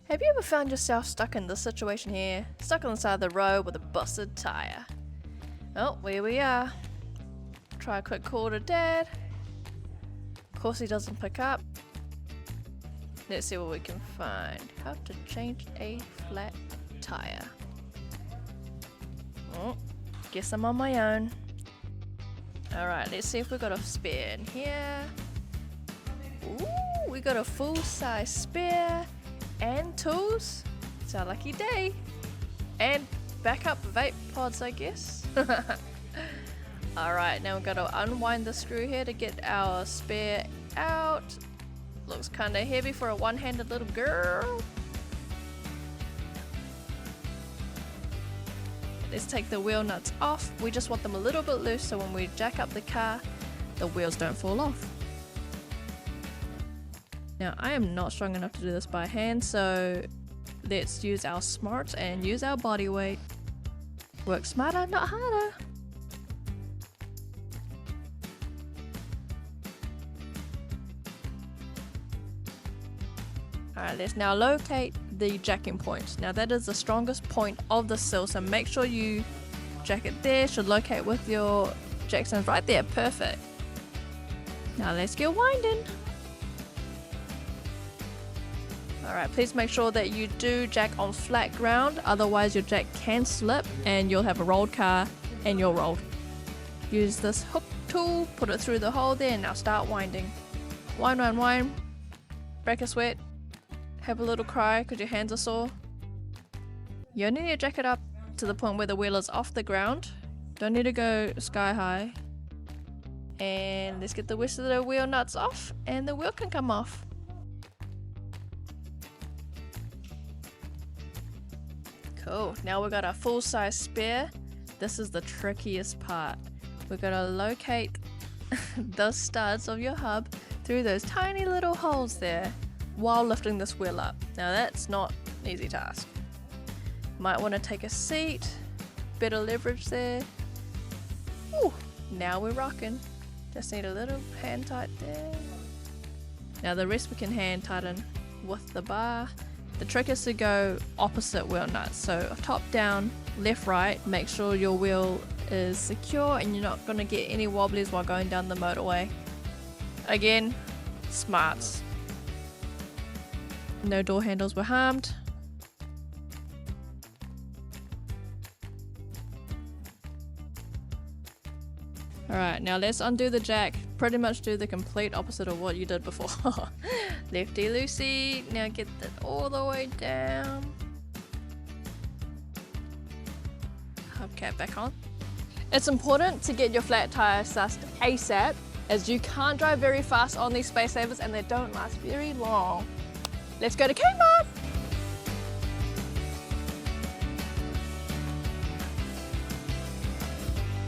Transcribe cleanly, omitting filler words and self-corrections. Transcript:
Have you ever found yourself stuck in this situation here? Stuck on the side of the road with a busted tire. Oh, here we are. Try a quick call to Dad. Of course he doesn't pick up. Let's see what we can find. How to change a flat tire. Oh, guess I'm on my own. Alright, let's see if we got a spare in here. Ooh, we got a full-size spare. And tools. It's our lucky day. And backup vape pods, I guess. Alright, now we've got to unwind the screw here to get our spare out. Looks kind of heavy for a one-handed little girl. Let's take the wheel nuts off. We just want them a little bit loose so when we jack up the car, the wheels don't fall off. Now I am not strong enough to do this by hand, so let's use our smarts and use our body weight. Work smarter, not harder. Alright, let's now locate the jacking point. Now that is the strongest point of the sill, so make sure you jack it there. Should locate with your jacksons right there, perfect. Now let's get winding. Alright, please make sure that you do jack on flat ground, otherwise your jack can slip and you'll have a rolled car and you're rolled. Use this hook tool, put it through the hole there, and now start winding. Wind, wind, wind. Break a sweat. Have a little cry because your hands are sore. You only need to jack it up to the point where the wheel is off the ground. Don't need to go sky high. And let's get the rest of the wheel nuts off and the wheel can come off. Cool, now we've got our full-size spare. This is the trickiest part. We've got to locate the studs of your hub through those tiny little holes there while lifting this wheel up. Now that's not an easy task. Might want to take a seat, better leverage there. Ooh, now we're rocking. Just need a little hand tight there. Now the rest we can hand tighten with the bar. The trick is to go opposite wheel nuts, so top down, left right, make sure your wheel is secure and you're not going to get any wobblies while going down the motorway. Again, smarts. No door handles were harmed. Alright, now let's undo the jack. Pretty much do the complete opposite of what you did before. Lefty loosey, now get that all the way down. Hubcap back on. It's important to get your flat tire sussed ASAP, as you can't drive very fast on these Space Savers and they don't last very long. Let's go to Kmart!